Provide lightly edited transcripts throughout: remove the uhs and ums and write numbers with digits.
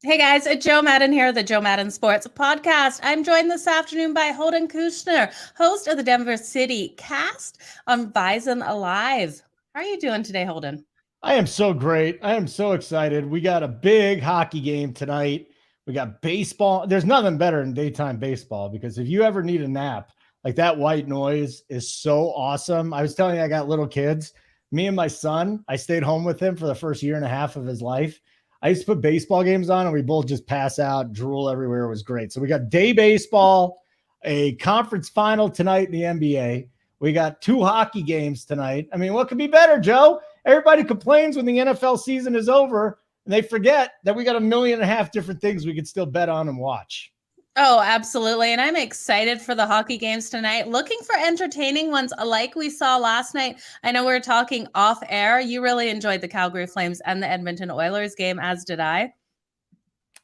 Hey guys, it's Joe Madden here, the Joe Madden Sports Podcast. I'm joined this afternoon by Holden Kushner, host of the Denver City Cast on Bison Alive. How are you doing today, Holden? I am so great. I am so excited. We got a big hockey game tonight. We got baseball. There's nothing better than daytime baseball because if you ever need a nap, like that white noise is so awesome. I was telling you, I got little kids. Me and my son, I stayed home with him for the first year and a half of his life. I used to put baseball games on and we both just pass out, drool everywhere. It was great. So we got day baseball, a conference final tonight in the NBA. We got two hockey games tonight. I mean, what could be better, Joe? Everybody complains when the NFL season is over and they forget that we got 1.5 million different things we could still bet on and watch. Oh, absolutely. And I'm excited for the hockey games tonight. Looking for entertaining ones like we saw last night. I know we were talking off air. You really enjoyed the Calgary Flames and the Edmonton Oilers game, as did I.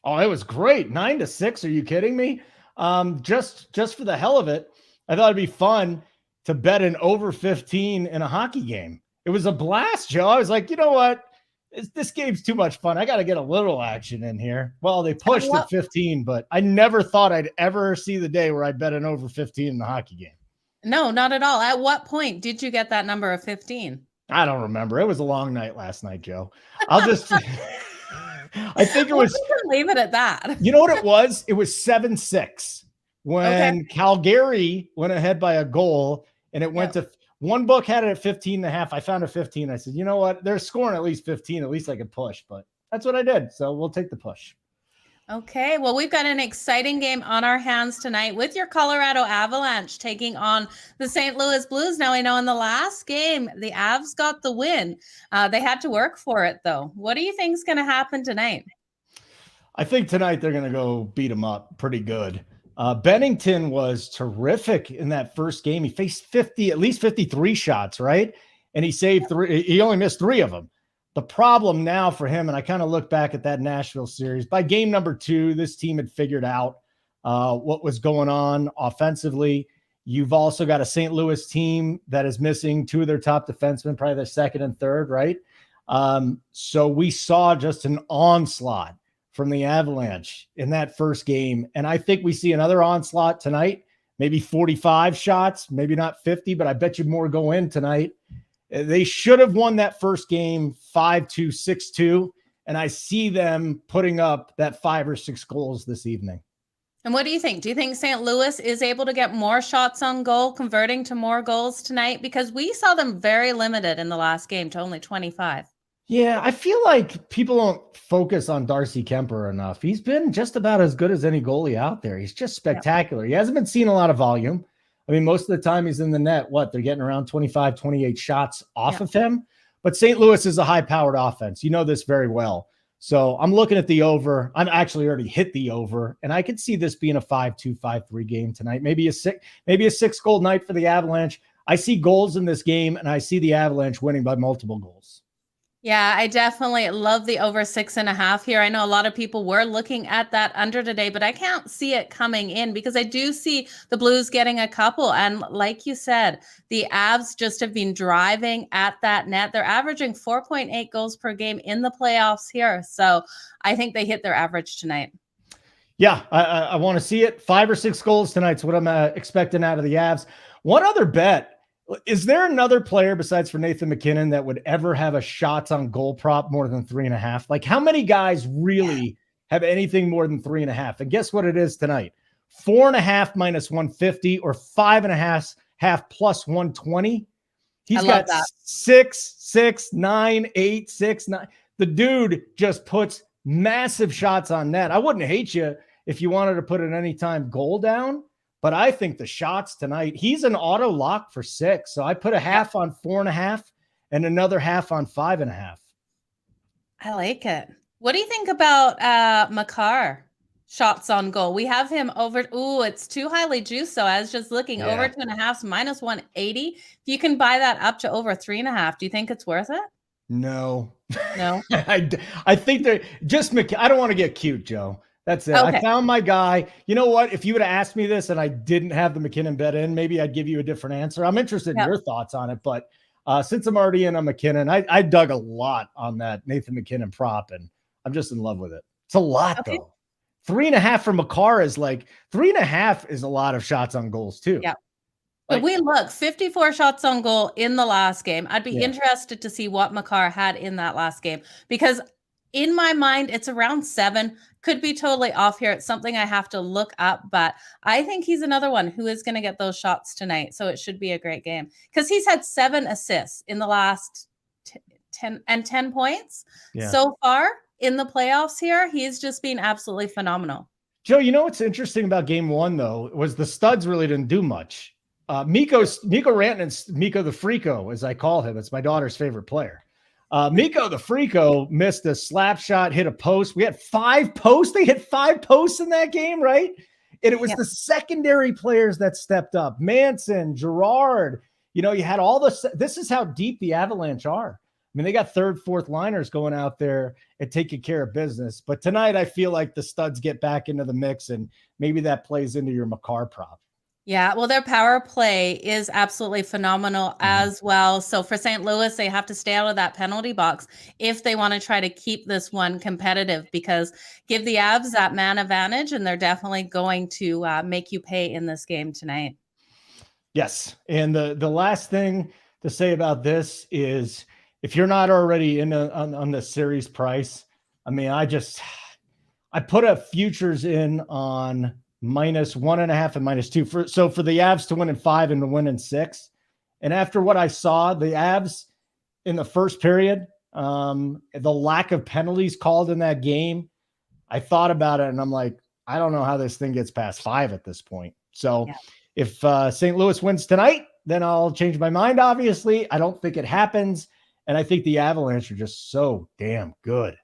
Oh, it was great. 9-6. Are you kidding me? Just for the hell of it, I thought it'd be fun to bet an over 15 in a hockey game. It was a blast, Joe. I was like, you know what? This game's too much fun. I got to get a little action in here. Well, they pushed at 15, but I never thought I'd ever see the day where I'd bet an over 15 in the hockey game. No, not at all. At what point did you get that number of 15? I don't remember. It was a long night last night, Joe. I'll just I think it was leave it at that. You know what it was? It was 7-6 when Calgary went ahead by a goal and it went to one book had it at 15.5. I found a 15. I said, you know what? They're scoring at least 15. At least I could push, but that's what I did. So we'll take the push. Okay, well, we've got an exciting game on our hands tonight with your Colorado Avalanche taking on the St. Louis Blues. Now, I know in the last game, the Avs got the win. They had to work for it, though. What do you think is going to happen tonight? I think tonight they're going to go beat them up pretty good. Bennington was terrific in that first game. He faced at least 53 shots, right? And he saved 3. He only missed 3 of them. The problem now for him, and I kind of look back at that Nashville series, by game number 2, this team had figured out what was going on offensively. You've also got a St. Louis team that is missing 2 of their top defensemen, probably their second and third, right? So we saw just an onslaught from the Avalanche in that first game. And I think we see another onslaught tonight, maybe 45 shots, maybe not 50, but I bet you more go in tonight. They should have won that first game 5-2, 6-2. And I see them putting up that 5 or 6 goals this evening. And what do you think? Do you think St. Louis is able to get more shots on goal, converting to more goals tonight? Because we saw them very limited in the last game to only 25. Yeah, I feel like people don't focus on Darcy Kemper enough. He's been just about as good as any goalie out there. He's just spectacular. He hasn't been seeing a lot of volume. I mean, most of the time he's in the net. They're getting around 25, 28 shots off of him. But St. Louis is a high-powered offense. You know this very well. So I'm looking at the over. I'm actually already hit the over, and I could see this being a 5-2, 5-3 game tonight. Maybe a 6-goal night for the Avalanche. I see goals in this game, and I see the Avalanche winning by multiple goals. Yeah, I definitely love the over 6.5 here. I know a lot of people were looking at that under today, but I can't see it coming in because I do see the Blues getting a couple. And like you said, the Avs just have been driving at that net. They're averaging 4.8 goals per game in the playoffs here. So I think they hit their average tonight. Yeah, I want to see it. 5 or 6 goals tonight's what I'm expecting out of the Avs. One other bet. Is there another player besides for Nathan MacKinnon that would ever have a shots on goal prop more than 3.5? Like, how many guys really have anything more than 3.5? And guess what it is tonight? 4.5 minus 150 or 5.5 plus 120. He's got 6, 6, 9, 8, 6, 9. The dude just puts massive shots on net. I wouldn't hate you if you wanted to put an anytime goal down. But I think the shots tonight, he's an auto lock for 6. So I put a half on 4.5 and another half on 5.5. I like it. What do you think about Makar shots on goal? We have him over. Ooh, it's too highly juiced. So I was just looking over 2.5 minus 180. If you can buy that up to over 3.5, do you think it's worth it? No. I think they're just, I don't want to get cute, Joe. That's it. Okay. I found my guy. You know what? If you would have asked me this and I didn't have the MacKinnon bet in, maybe I'd give you a different answer. I'm interested in your thoughts on it. But since I'm already in on MacKinnon, I dug a lot on that Nathan MacKinnon prop, and I'm just in love with it. It's a lot, Okay. though. 3.5 for Makar is like 3.5 is a lot of shots on goals, too. Yeah. But Like, we look 54 shots on goal in the last game. I'd be yeah. interested to see what Makar had in that last game because in my mind, it's around 7. Could be totally off here. It's something I have to look up, but I think he's another one who is going to get those shots tonight. So it should be a great game because he's had 7 assists in the last 10 and 10 points Yeah. so far in the playoffs here. He's just been absolutely phenomenal. Joe, you know what's interesting about game 1, though, was the studs really didn't do much. Mikko Rantanen, Mikko the Freako, as I call him. It's my daughter's favorite player. Mikko the Freako missed a slap shot, hit a post. We had 5 posts. They hit 5 posts in that game, right? And it was the secondary players that stepped up. Manson, Gerard, you had all this is how deep the Avalanche are. I mean, they got 3rd, 4th liners going out there and taking care of business. But tonight, I feel like the studs get back into the mix, and maybe that plays into your Makar prop. Yeah, well, their power play is absolutely phenomenal as well. So for St. Louis, they have to stay out of that penalty box if they want to try to keep this one competitive, because give the Avs that man advantage, and they're definitely going to make you pay in this game tonight. Yes, and the last thing to say about this is, if you're not already in on the series price, I mean, I put a futures in on -1.5 and -2 so for the Avs to win in 5 and to win in 6. And after what I saw, the Avs in the first period, the lack of penalties called in that game, I thought about it and I'm like, I don't know how this thing gets past 5 at this point. So if St. Louis wins tonight, then I'll change my mind. Obviously, I don't think it happens. And I think the Avalanche are just so damn good.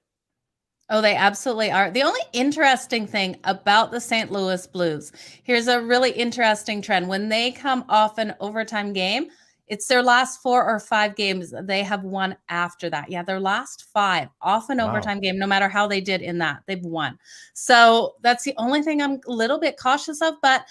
Oh, they absolutely are. The only interesting thing about the St. Louis Blues, here's a really interesting trend. When they come off an overtime game, it's their last 4 or 5 games they have won after that. Yeah, their last 5 off an overtime game, no matter how they did in that, they've won. So that's the only thing I'm a little bit cautious of. But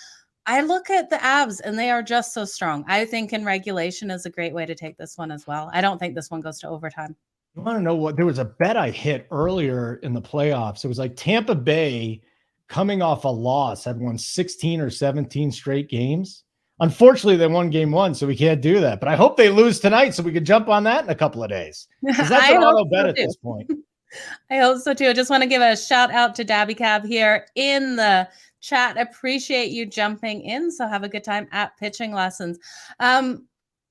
I look at the Avs, and they are just so strong. I think in regulation is a great way to take this one as well. I don't think this one goes to overtime. You want to know what? There was a bet I hit earlier in the playoffs. It was like Tampa Bay, coming off a loss, had won 16 or 17 straight games. Unfortunately, they won game 1, so we can't do that. But I hope they lose tonight so we could jump on that in a couple of days. Because that's an auto bet at this point. I hope so too. I just want to give a shout out to Dabby Cab here in the chat. Appreciate you jumping in. So have a good time at pitching lessons.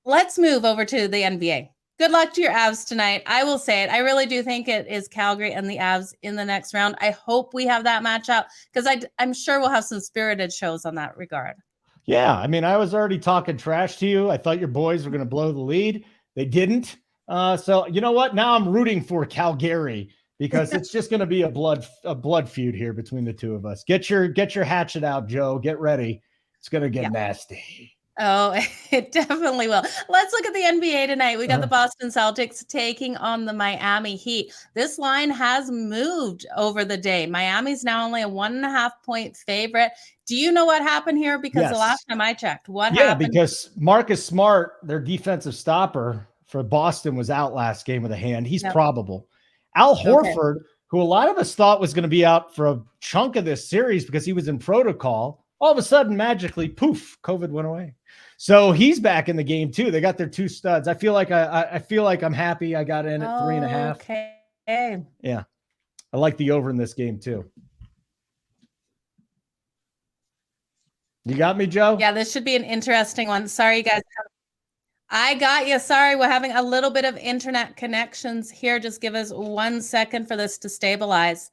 Let's move over to the NBA. Good luck to your Avs tonight. I will say it. I really do think it is Calgary and the Avs in the next round. I hope we have that matchup because I'm sure we'll have some spirited shows on that regard. Yeah, I mean, I was already talking trash to you. I thought your boys were going to blow the lead. They didn't. So you know what? Now I'm rooting for Calgary because it's just going to be a blood feud here between the two of us. Get your hatchet out, Joe. Get ready. It's going to get nasty. Oh, it definitely will. Let's look at the NBA tonight. We got the Boston Celtics taking on the Miami Heat. This line has moved over the day. Miami's now only a 1.5 point favorite. Do you know what happened here? Because the last time I checked, what happened? Yeah, because Marcus Smart, their defensive stopper for Boston, was out last game with a hand. He's probable. Al Horford, who a lot of us thought was going to be out for a chunk of this series because he was in protocol, all of a sudden, magically, poof, COVID went away. So he's back in the game too. They got their 2 studs. I feel like I'm happy. I got in at 3.5. Okay. Yeah. I like the over in this game too. You got me, Joe? Yeah, this should be an interesting one. Sorry, you guys. I got you. Sorry, we're having a little bit of internet connections here. Just give us 1 second for this to stabilize.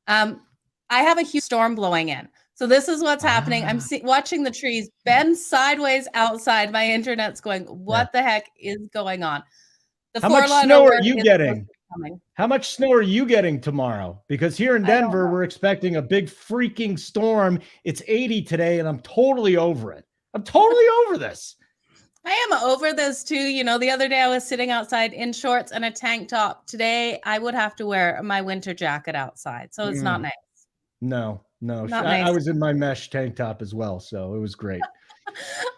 I have a huge storm blowing in. So this is what's happening. I'm watching the trees bend sideways outside. My internet's going, what the heck is going on? How much snow are you getting? How much snow are you getting tomorrow? Because here in Denver, we're expecting a big freaking storm. It's 80 today, and I'm totally over it. I'm totally over this. I am over this too. You know, the other day I was sitting outside in shorts and a tank top. Today, I would have to wear my winter jacket outside. So it's not nice. No. Not nice. I was in my mesh tank top as well, so it was great.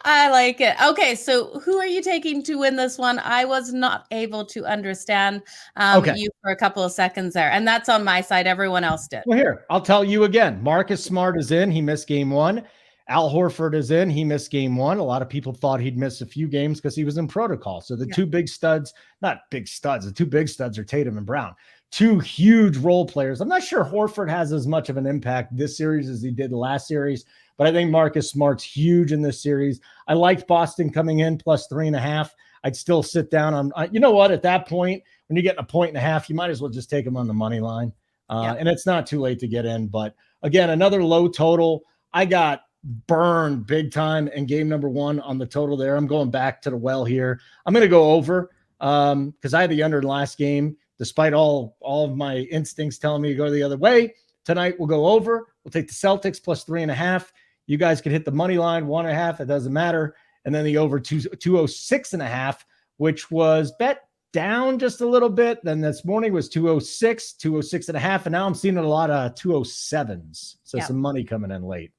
I like it. Okay, so who are you taking to win this one? I was not able to understand Okay. you for a couple of seconds there, and that's on my side. Everyone else did. Well, here, I'll tell you again. Marcus Smart is in. He missed game one. Al Horford is in. He missed game one. A lot of people thought he'd miss a few games because he was in protocol. So the two big studs, not big studs, the two big studs are Tatum and Brown. Two huge role players. I'm not sure Horford has as much of an impact this series as he did the last series, but I think Marcus Smart's huge in this series. I liked Boston coming in plus 3.5. I'd still sit down on, you know what, at that point, when you're getting 1.5, you might as well just take him on the money line. And it's not too late to get in. But again, another low total. I got burned big time in game number one on the total there. I'm going back to the well here. I'm going to go over because I had the under in last game, despite all of my instincts telling me to go the other way. Tonight we'll go over. We'll take the Celtics plus 3.5. You guys can hit the money line 1.5. It doesn't matter. And then the over 206.5, which was bet down just a little bit. Then this morning was 206.5. And now I'm seeing a lot of 207s. So some money coming in late.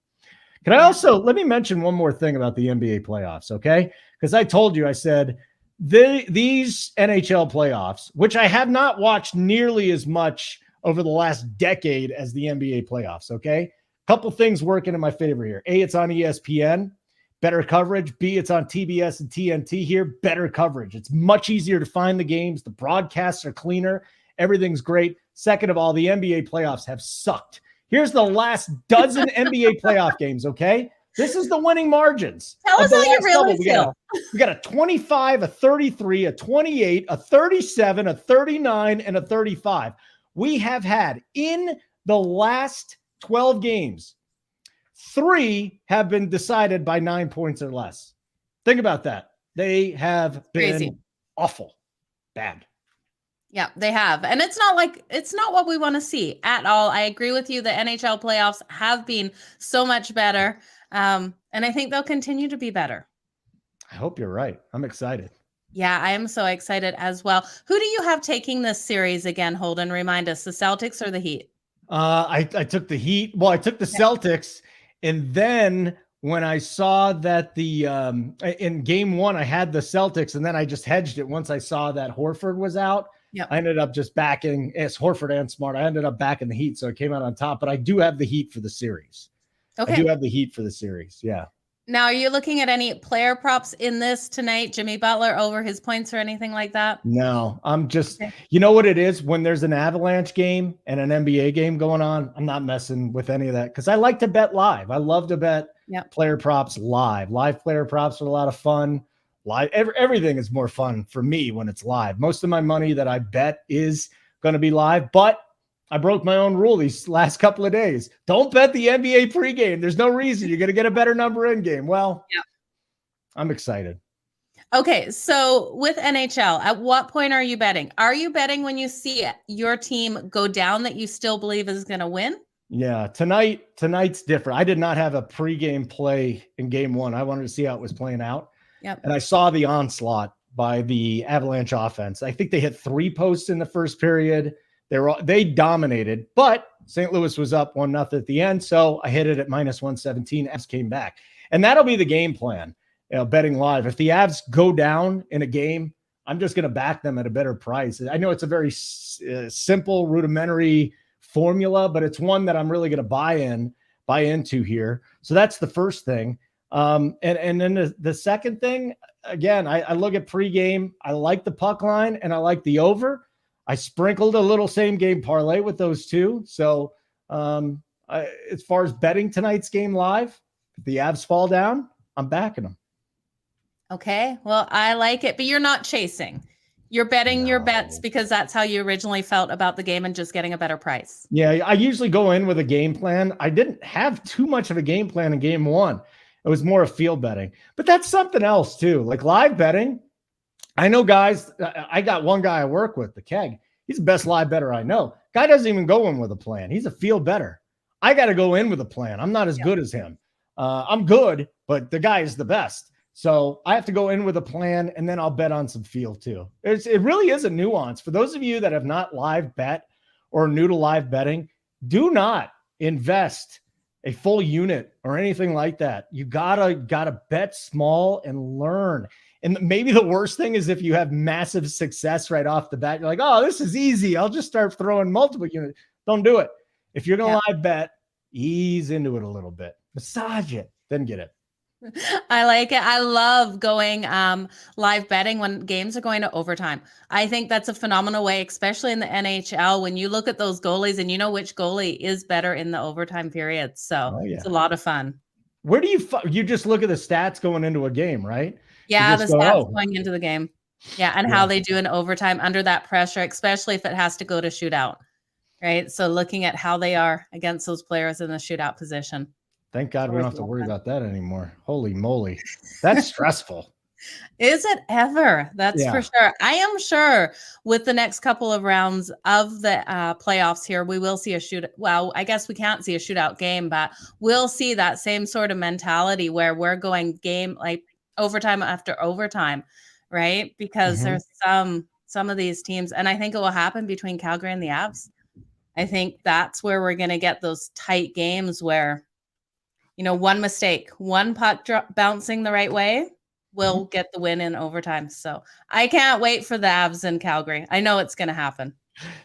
Can I also, let me mention one more thing about the NBA playoffs, okay? Because I told you, I said, these NHL playoffs, which I have not watched nearly as much over the last decade as the NBA playoffs, okay? Couple things working in my favor here. A, it's on ESPN, better coverage. B, it's on TBS and TNT here, better coverage. It's much easier to find the games. The broadcasts are cleaner. Everything's great. Second of all, the NBA playoffs have sucked. Here's the last dozen NBA playoff games, okay? This is the winning margins. Tell us how you really feel. We got a 25, a 33, a 28, a 37, a 39, and a 35. We have had in the last 12 games, 3 have been decided by 9 points or less. Think about that. They have been awful, bad. Yeah, they have. And it's not what we want to see at all. I agree with you. The NHL playoffs have been so much better. And I think they'll continue to be better. I hope you're right. I'm excited. Yeah, I am so excited as well. Who do you have taking this series again, Holden? Remind us, the Celtics or the Heat? I took the Heat. Well, I took the Celtics. And then when I saw that in game one, I had the Celtics, and then I just hedged it once I saw that Horford was out. Yep. I ended up just backing Horford and Smart. I ended up backing the Heat, so it came out on top. But I do have the Heat for the series. Okay. I do have the Heat for the series. Yeah. Now, are you looking at any player props in this tonight? Jimmy Butler over his points or anything like that? No, I'm just, you know what it is? When there's an Avalanche game and an NBA game going on, I'm not messing with any of that because I like to bet live. I love to bet player props live. Live player props are a lot of fun. Live, everything is more fun for me when it's live. Most of my money that I bet is going to be live, but I broke my own rule these last couple of days. Don't bet the NBA pregame. There's no reason. You're going to get a better number in game. Well, I'm excited. Okay, so with NHL, at what point are you betting? Are you betting when you see your team go down that you still believe is going to win? Yeah, tonight's different. I did not have a pregame play in game one. I wanted to see how it was playing out. Yep. And I saw the onslaught by the Avalanche offense. I think they hit 3 posts in the first period. They dominated, but St. Louis was up 1-0 at the end. So I hit it at minus 117. Avs came back. And that'll be the game plan, betting live. If the Avs go down in a game, I'm just going to back them at a better price. I know it's a very simple, rudimentary formula, but it's one that I'm really going to buy into here. So that's the first thing. And then the second thing, again, I look at pregame. I like the puck line and I like the over. I sprinkled a little same game parlay with those two. So as far as betting tonight's game live, if the Avs fall down, I'm backing them. Okay. Well, I like it, but you're not chasing. You're betting your bets because that's how you originally felt about the game and just getting a better price. Yeah, I usually go in with a game plan. I didn't have too much of a game plan in game one. It was more of field betting. But that's something else too. Like live betting, I know guys, I got one guy I work with, the Keg. He's the best live better I know. Guy doesn't even go in with a plan. He's a field better. I got to go in with a plan. I'm not as good as him. I'm good, but the guy is the best. So I have to go in with a plan, and then I'll bet on some field too. It really is a nuance. For those of you that have not live bet or new to live betting, do not invest a full unit or anything like that. You gotta bet small and learn. And maybe the worst thing is if you have massive success right off the bat, you're like, oh, this is easy. I'll just start throwing multiple units. Don't do it. If you're going to live bet, ease into it a little bit, massage it, then get it. I like it. I love going live betting when games are going to overtime. I think that's a phenomenal way, especially in the NHL, when you look at those goalies and you know which goalie is better in the overtime period. So it's a lot of fun. Where do you just look at the stats going into a game, right? Yeah, the stats going into the game. Yeah, and how they do in overtime under that pressure, especially if it has to go to shootout, right? So looking at how they are against those players in the shootout position. Thank God we don't have to worry about that anymore. Holy moly. That's stressful. Is it ever? That's for sure. I am sure with the next couple of rounds of the playoffs here, we will see a shootout. Well, I guess we can't see a shootout game, but we'll see that same sort of mentality where we're going game like overtime after overtime, right? Because there's some of these teams, and I think it will happen between Calgary and the Avs. I think that's where we're going to get those tight games where, one mistake, one puck bouncing the right way will get the win in overtime. So I can't wait for the Avs in Calgary. I know it's going to happen.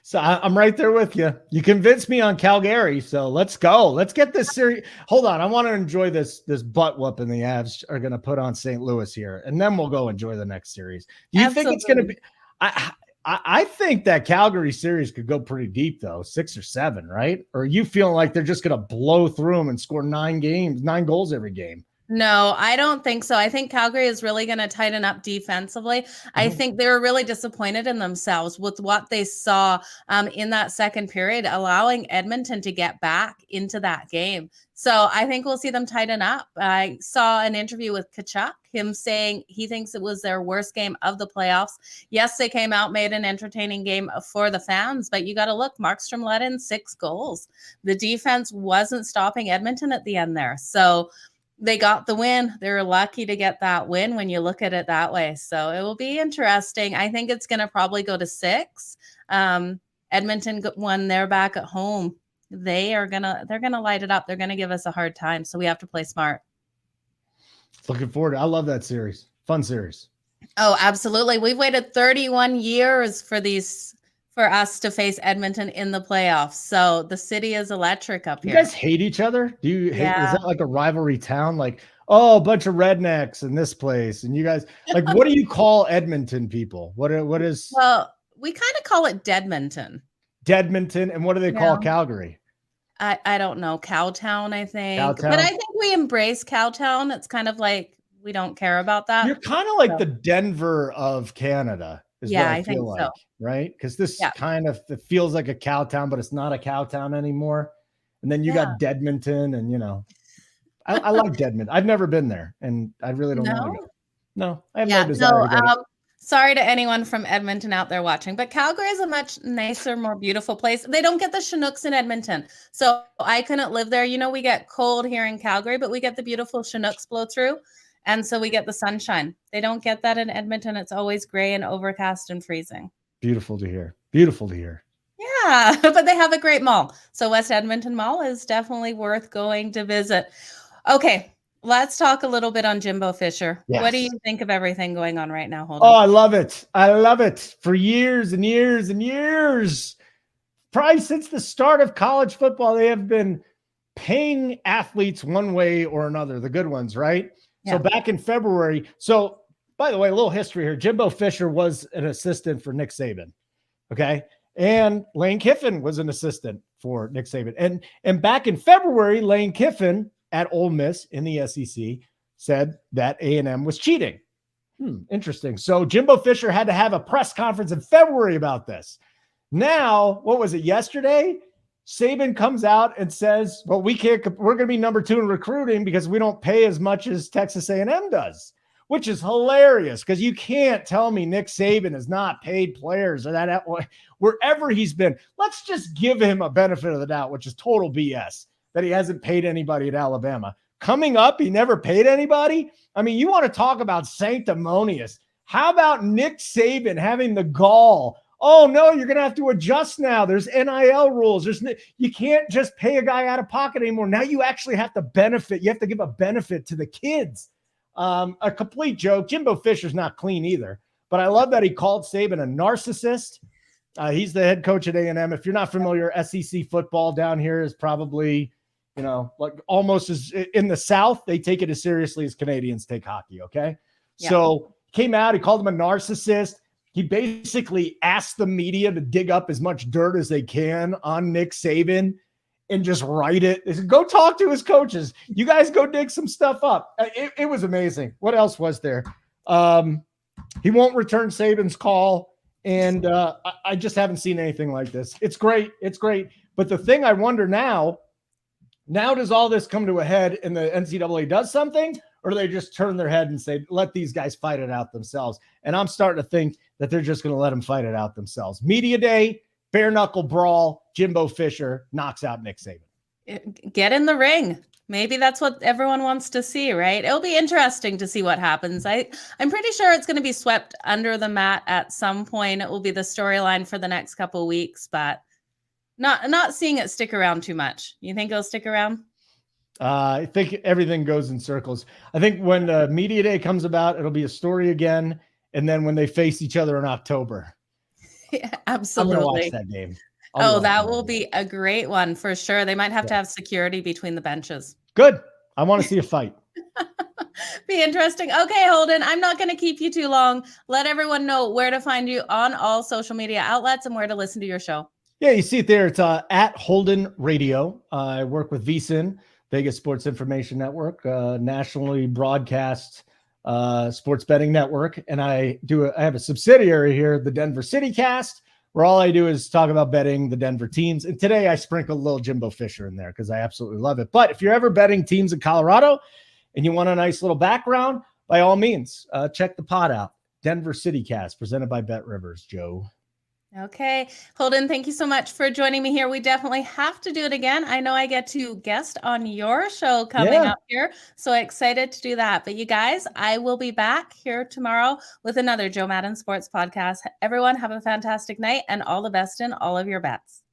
So I'm right there with you. You convinced me on Calgary. So let's go. Let's get this series. Hold on. I want to enjoy this butt whooping the Avs are going to put on St. Louis here. And then we'll go enjoy the next series. Do you think it's going to be, I think that Calgary series could go pretty deep though, 6 or 7, right? Or are you feeling like they're just going to blow through them and score 9 goals every game? No, I don't think so. I think Calgary is really going to tighten up defensively. I think they were really disappointed in themselves with what they saw in that second period, allowing Edmonton to get back into that game. So I think we'll see them tighten up. I saw an interview with Tkachuk, him saying he thinks it was their worst game of the playoffs. Yes, they came out, made an entertaining game for the fans, but you got to look, Markstrom let in 6 goals. The defense wasn't stopping Edmonton at the end there. So they got the win. They were lucky to get that win when you look at it that way. So it will be interesting. I think it's going to probably go to 6. Edmonton won their back at home. They're going to light it up. They're going to give us a hard time. So we have to play smart. Looking forward. I love that series. Fun series. Oh, absolutely. We've waited 31 years for us to face Edmonton in the playoffs. So the city is electric up here. You guys hate each other? Do you hate? Is that like a rivalry town? Like, oh, a bunch of rednecks in this place. And you guys, like, what do you call Edmonton people? What is? Well, we kind of call it Deadmonton. Deadmonton. And what do they call Calgary? I don't know. Cowtown, I think. Cowtown? But I think we embrace Cowtown. It's kind of like we don't care about that. You're kind of like the Denver of Canada. Is what I feel like, so. Right? Because this kind of it feels like a cow town, but it's not a cow town anymore. And then you got Deadmonton, and I like Deadmonton. I've never been there, and I really don't want to go. No, I have no desire to go. Sorry to anyone from Edmonton out there watching, but Calgary is a much nicer, more beautiful place. They don't get the Chinooks in Edmonton, so I couldn't live there. We get cold here in Calgary, but we get the beautiful Chinooks blow through. And so we get the sunshine. They don't get that in Edmonton. It's always gray and overcast and freezing. Beautiful to hear. Beautiful to hear. Yeah, but they have a great mall. So West Edmonton Mall is definitely worth going to visit. Okay, let's talk a little bit on Jimbo Fisher. Yes. What do you think of everything going on right now, Holden? Oh, I love it. I love it. For years and years and years, probably since the start of college football, they have been paying athletes one way or another, the good ones, right? Yeah. So back in February, by the way, a little history here. Jimbo Fisher was an assistant for Nick Saban. Okay. And Lane Kiffin was an assistant for Nick Saban. And back in February, Lane Kiffin at Ole Miss in the SEC said that A&M was cheating. Interesting. So Jimbo Fisher had to have a press conference in February about this. Now, what was it, yesterday? Saban comes out and says, well, we're going to be number 2 in recruiting because we don't pay as much as Texas A&M does, which is hilarious because you can't tell me Nick Saban has not paid players or that wherever he's been. Let's just give him a benefit of the doubt, which is total BS, that he hasn't paid anybody at Alabama. Coming up, he never paid anybody. I mean, you want to talk about sanctimonious. How about Nick Saban having the gall Oh no, you're going to have to adjust now. There's NIL rules. You can't just pay a guy out of pocket anymore. Now you actually have to benefit. You have to give a benefit to the kids. A complete joke. Jimbo Fisher's not clean either, but I love that he called Saban a narcissist. He's the head coach at A&M. If you're not familiar, SEC football down here is probably, like almost as in the South, they take it as seriously as Canadians take hockey. Okay. Yeah. So came out, he called him a narcissist. He basically asked the media to dig up as much dirt as they can on Nick Saban and just write it. They said, go talk to his coaches. You guys go dig some stuff up. It was amazing. What else was there? He won't return Saban's call. And I just haven't seen anything like this. It's great. It's great. But the thing I wonder now does all this come to a head and the NCAA does something, or do they just turn their head and say, let these guys fight it out themselves? And I'm starting to think that they're just going to let them fight it out themselves. Media day, bare knuckle brawl, Jimbo Fisher knocks out Nick Saban. Get in the ring. Maybe that's what everyone wants to see, right? It'll be interesting to see what happens. I'm pretty sure it's going to be swept under the mat at some point. It will be the storyline for the next couple of weeks, but not seeing it stick around too much. You think it'll stick around? I think everything goes in circles. I think when media day comes about, it'll be a story again. And then when they face each other in October. Yeah, absolutely. I'm going to watch that game. That will be a great one for sure. They might have to have security between the benches. Good. I want to see a fight. Be interesting. Okay, Holden, I'm not going to keep you too long. Let everyone know where to find you on all social media outlets and where to listen to your show. Yeah, you see it there. It's at Holden Radio. I work with VSiN, Vegas Sports Information Network, nationally broadcast sports betting network. And I have a subsidiary here, the Denver City Cast, where all I do is talk about betting the Denver teams. And today I sprinkle a little Jimbo Fisher in there because I absolutely love it. But if you're ever betting teams in Colorado and you want a nice little background, by all means, check the pod out. Denver City Cast, presented by Bet Rivers, Joe. Okay. Holden, thank you so much for joining me here. We definitely have to do it again. I know I get to guest on your show coming up here, so excited to do that. But you guys, I will be back here tomorrow with another Joe Madden Sports podcast. Everyone have a fantastic night and all the best in all of your bets.